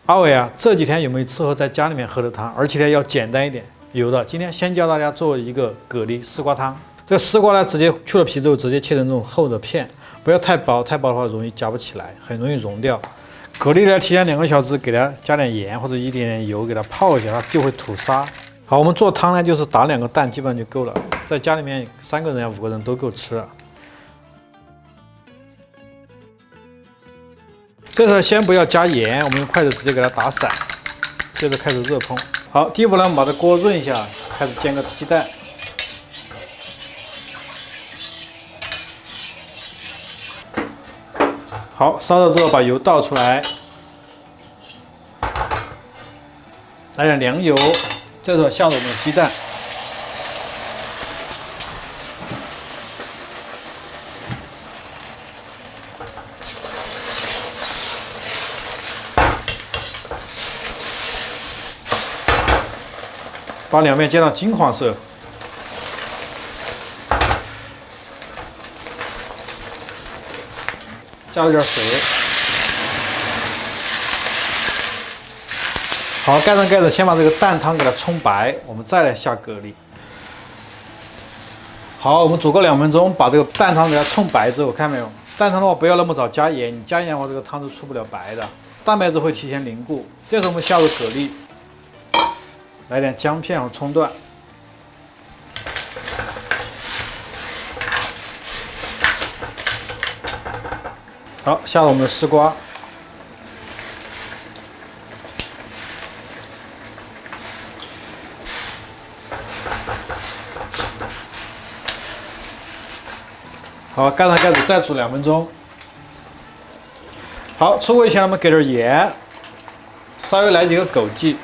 阿伟啊，这几天有没有吃喝在家里面喝的汤？而且呢要简单一点。有的，今天先教大家做一个蛤蜊丝瓜汤。这个丝瓜呢，直接去了皮之后，直接切成这种厚的片，不要太薄，太薄的话容易夹不起来，很容易融掉。蛤蜊呢，提前2个小时给它加点盐或者一点点油，给它泡一下，它就会吐沙。好，我们做汤呢，就是打2个蛋，基本上就够了。在家里面3个人呀、5个人都够吃了。这时候先不要加盐，我们用筷子直接给它打散，接着开始热烹。好，第一步呢，我们把这锅润一下，开始煎个鸡蛋。好，烧热之后把油倒出来，来点凉油，这时候下入我们的鸡蛋。把两面煎到金黄色，加了点水，好，盖上盖子，先把这个蛋汤给它冲白，我们再来下蛤蜊。好，我们煮个2分钟，把这个蛋汤给它冲白之后，看没有？蛋汤的话不要那么早加盐，你加盐的话，这个汤是出不了白的，蛋白质会提前凝固。这时候我们下入蛤蜊。来点姜片和葱段，好，下入我们的丝瓜，好，盖上盖子再煮2分钟。好，出锅以前我们给点盐，稍微来几个枸杞。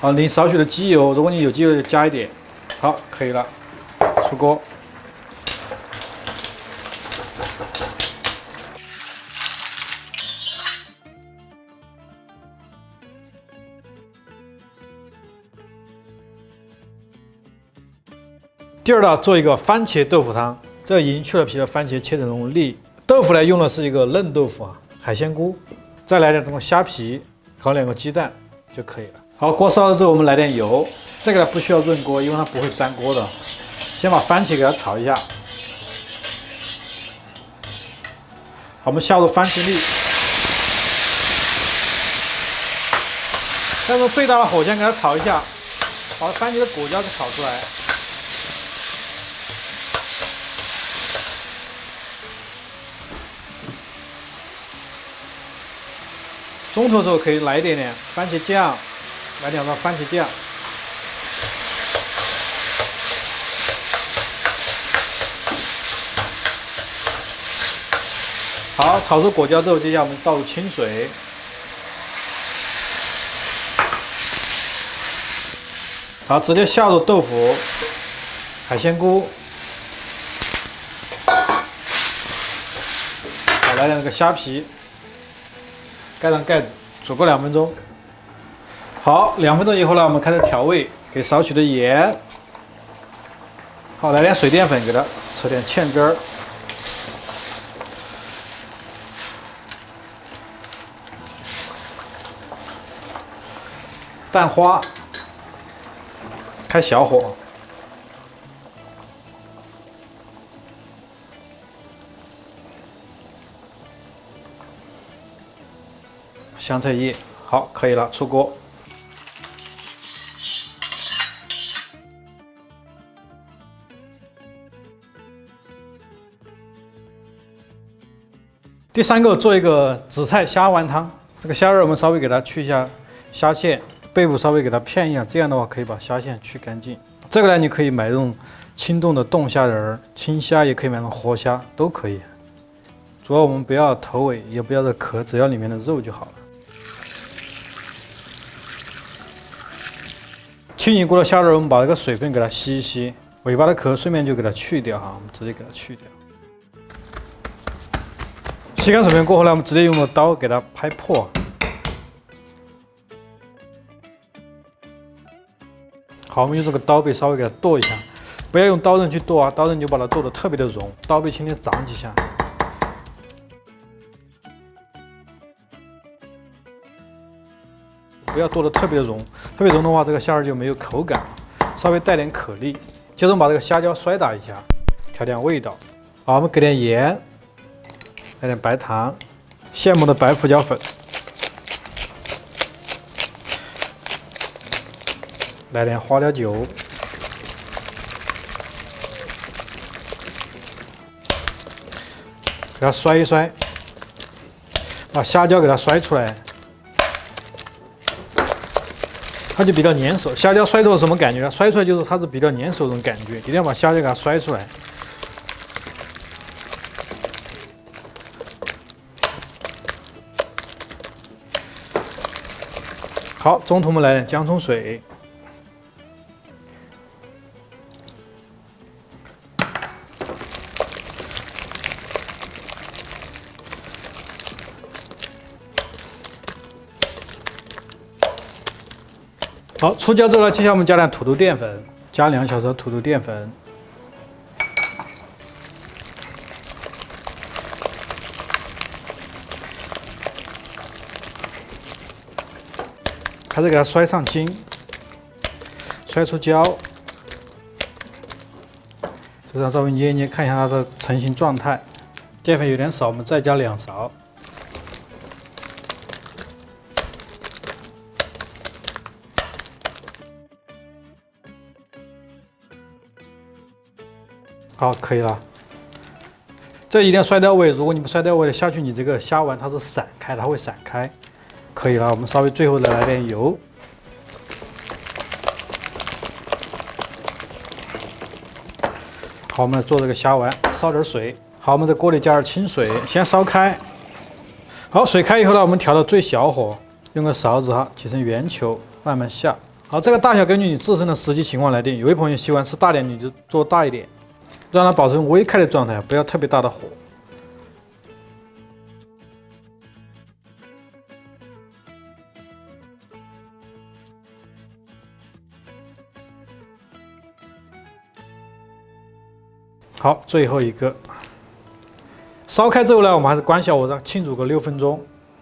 好，淋少许的鸡油，如果你有鸡油就加一点。好，可以了，出锅。第二道做一个番茄豆腐汤，这已经去了皮的番茄切成这种粒。豆腐呢用的是一个嫩豆腐啊，海鲜菇，再来点这种虾皮，和2个鸡蛋就可以了。好，锅烧了之后，我们来点油。这个呢不需要润锅，因为它不会粘锅的。先把番茄给它炒一下。好，我们下入番茄粒，再用最大的火先给它炒一下，把番茄的果胶给炒出来。中途的时候可以来一点点番茄酱。来2勺番茄酱，好，炒出果胶之后，接下来我们倒入清水，好，直接下入豆腐、海鲜菇，好，来2个虾皮，盖上盖子，煮个2分钟。好，2分钟以后呢，我们开始调味，给少许的盐，好，来点水淀粉，给它扯点芡汁儿，蛋花，开小火，香菜叶，好，可以了，出锅。第3个做一个紫菜虾丸汤，这个虾仁我们稍微给它去一下虾线，背部稍微给它片一下，这样的话可以把虾线去干净。这个呢，你可以买这种清冻的冻虾仁，青虾也可以买那种活虾，都可以。主要我们不要头尾，也不要这壳，只要里面的肉就好了。清洗过的虾仁，我们把这个水分给它吸一吸，尾巴的壳顺便就给它去掉哈，我们直接给它去掉。吸干水分过后呢，我们直接用刀给它拍破。好，我们用这个刀背稍微给它剁一下，不要用刀刃去剁啊，刀刃就把它剁得特别的融，刀背轻轻掌几下。不要剁得特别的融，特别融的话，这个虾仁就没有口感，稍微带点颗粒。接着我们把这个虾胶摔打一下，调点味道。好，我们给点盐，来点白糖，现磨的白胡椒粉，来点花雕酒，给它摔一摔，把虾胶给它摔出来。它就比较粘手，虾胶摔出来什么感觉呢？摔出来就是它是比较粘手这种感觉，一定要把虾胶给它摔出来。好，中途我们来点姜葱水，好，出胶之后呢，接下来我们加点土豆淀粉，加2小勺土豆淀粉，开始给它摔上筋，摔出胶，手上稍微捏一捏，看一下它的成型状态。淀粉有点少，我们再加2勺。好，可以了。这一定要摔到位，如果你不摔到位了下去，你这个虾丸它是散开，它会散开。可以了，我们稍微最后再来点油。好，我们来做这个虾丸，烧点水。好，我们在锅里加点清水，先烧开。好，水开以后呢，我们调到最小火，用个勺子哈挤成圆球，慢慢下。好，这个大小根据你自身的实际情况来定。有些朋友喜欢吃大点，你就做大一点。让它保持微开的状态，不要特别大的火。好，最后一个烧开之后呢，我们还是关小火让浸煮个6分钟，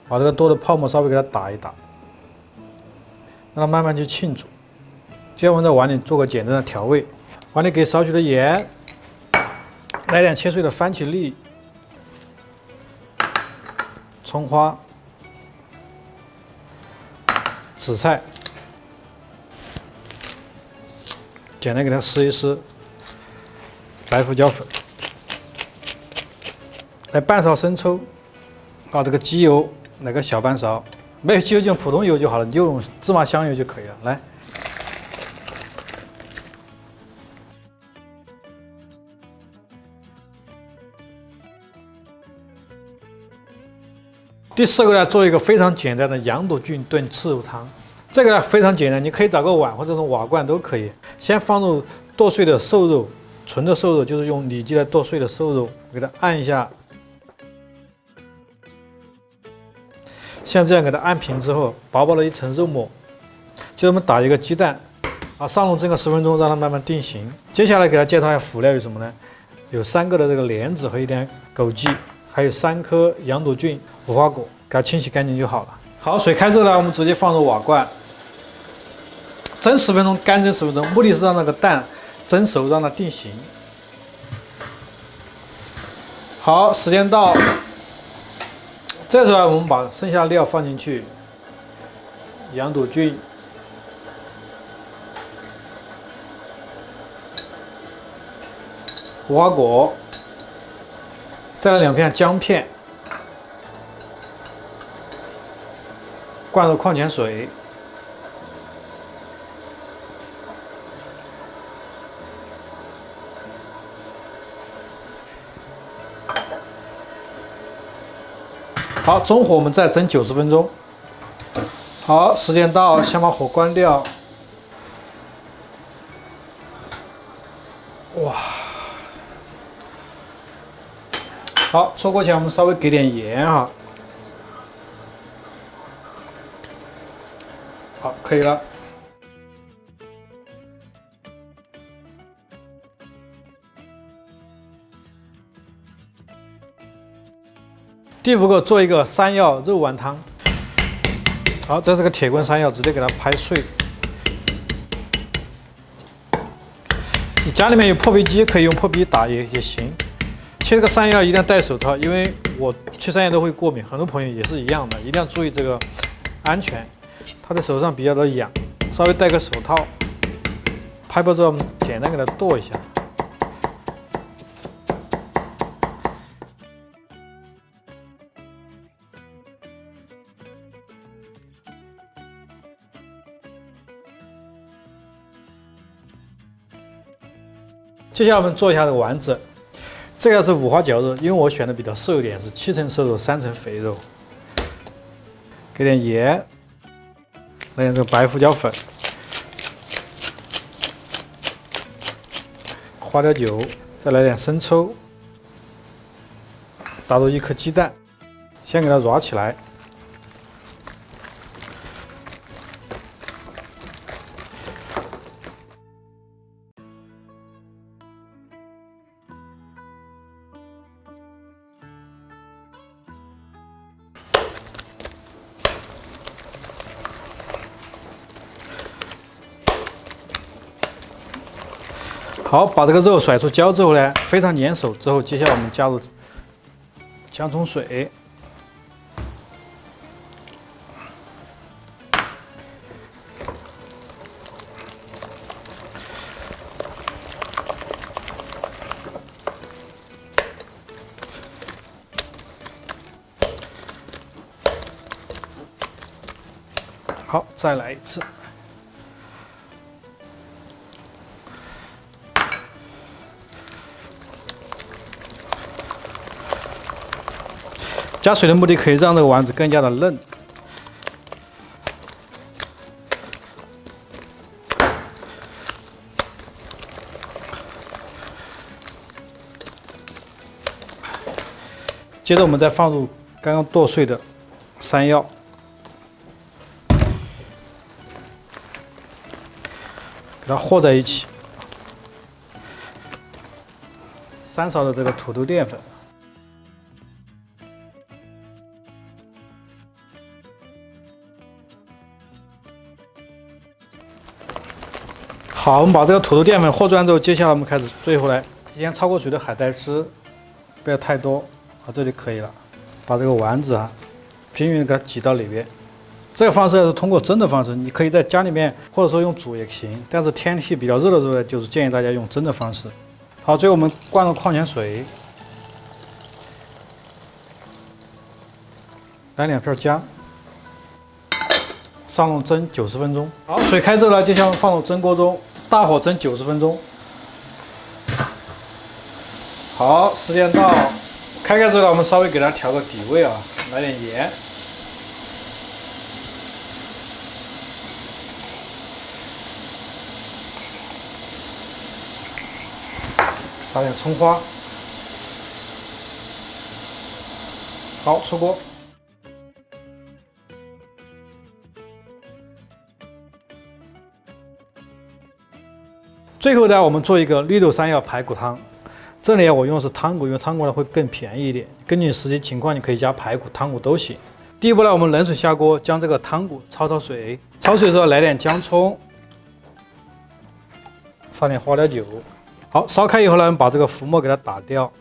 把这个多的泡沫稍微给它打一打，让它慢慢去浸煮。接着我们在碗里做个简单的调味，碗里给少许的盐。来点切碎的番茄粒、葱花、紫菜，简单给它撕一撕，白胡椒粉，来半勺生抽，把这个鸡油来个小半勺，没有鸡油就用普通油就好了，你就用芝麻香油就可以了。来。第4个呢，做一个非常简单的羊肚菌炖刺肉汤。这个呢非常简单，你可以找个碗或者是瓦罐都可以。先放入剁碎的瘦肉，纯的瘦肉就是用里脊来剁碎的瘦肉，给它按一下，像这样给它按平之后，薄薄的一层肉末。接着我们打一个鸡蛋，上笼蒸个10分钟，让它慢慢定型。接下来给它介绍一下辅料有什么呢？有3个的这个莲子和一点枸杞，还有3颗羊肚菌。无花果，给它清洗干净就好了。好，水开之后呢，我们直接放入瓦罐，蒸10分钟，干蒸10分钟，目的是让那个蛋蒸熟，让它定型。好，时间到，这时候我们把剩下的料放进去，羊肚菌、无花果，再来2片姜片。灌入矿泉水，好，中火我们再蒸90分钟。好，时间到，先把火关掉。哇，好，出锅前我们稍微给点盐哈。好，可以了。第5个，做一个山药肉丸汤。好，这是个铁棍山药，直接给它拍碎。你家里面有破壁机，可以用破壁打也行。切这个山药一定要戴手套，因为我切山药都会过敏，很多朋友也是一样的，一定要注意这个安全。它在手上比较的痒，稍微戴个手套。拍破之后，我们简单给它剁一下。接下来我们做一下这个丸子，这个是五花绞肉，因为我选的比较瘦一点，是7成瘦肉，3成肥肉。给点盐，来点这个白胡椒粉，花雕酒，再来点生抽，打入1颗鸡蛋，先给它揉起来。好，把这个肉甩出胶之后呢，非常粘手之后，接下来我们加入姜葱水，好，再来一次。加水的目的可以让这个丸子更加的嫩。接着我们再放入刚刚剁碎的山药，给它和在一起。3勺的这个土豆淀粉。好，我们把这个土豆淀粉和转之后，接下来我们开始最后来提前焯过水的海带丝，不要太多，啊，这就可以了。把这个丸子均匀的给它挤到里边。这个方式是通过蒸的方式，你可以在家里面或者说用煮也行，但是天气比较热的时候呢，就是建议大家用蒸的方式。好，最后我们灌入矿泉水，来2片姜，上笼蒸90分钟。好，水开之后呢，接下来放入蒸锅中。大火蒸90分钟。好，时间到，开之后呢，我们稍微给它调个底味啊，来点盐，撒点葱花。好，出锅。最后呢，我们做一个绿豆山药排骨汤。这里我用的是汤骨，因为汤骨呢会更便宜一点。根据实际情况，你可以加排骨、汤骨都行。第一步呢，我们冷水下锅，将这个汤骨焯水。焯水的时候来点姜葱，放点花雕酒。好，烧开以后呢，我们把这个浮沫给它打掉。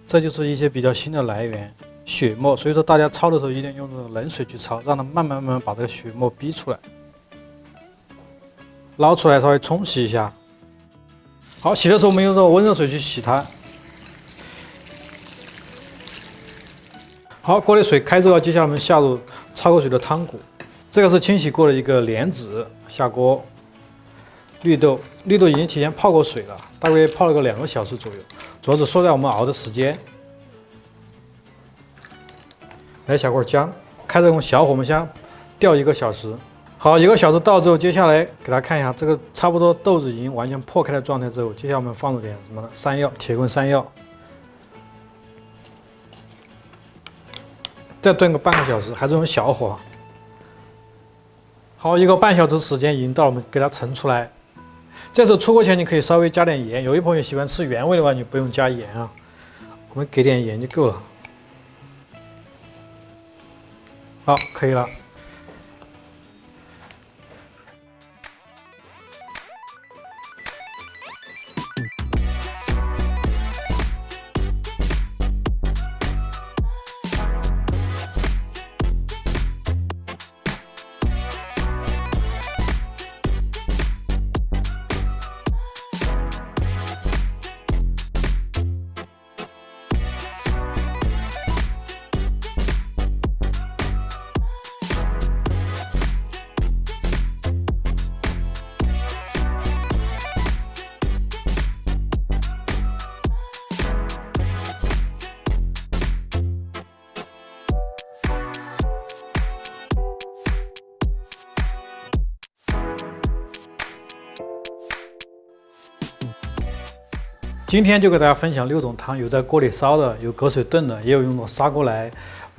这就是一些比较新的来源，血沫。所以说大家焯的时候一定用这种冷水去焯，让它慢慢把这个血沫逼出来。捞出来稍微冲洗一下。好，洗的时候我们用这种温热水去洗它。好，锅里水开之后，接下来我们下入焯过水的汤骨，这个是清洗过的一个莲子，下锅。绿豆已经提前泡过水了，大约泡了个2个小时左右，主要是缩短我们熬的时间。来小块姜，开着用小火，我们先吊1个小时。好，1个小时到之后，接下来给大家看一下，这个差不多豆子已经完全破开的状态之后，接下来我们放入点什么呢？山药，铁棍山药，再炖个半个小时，还是用小火。好，1个半小时时间已经到了，我们给它盛出来。这时候出锅前你可以稍微加点盐，有些朋友喜欢吃原味的话，你不用加盐啊，我们给点盐就够了。好，可以了。今天就给大家分享6种汤，有在锅里烧的，有隔水炖的，也有用到砂锅来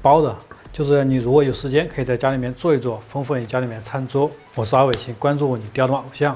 煲的。就是你如果有时间，可以在家里面做一做，丰富你家里面餐桌。我是阿伟，请关注我，你第二段偶像。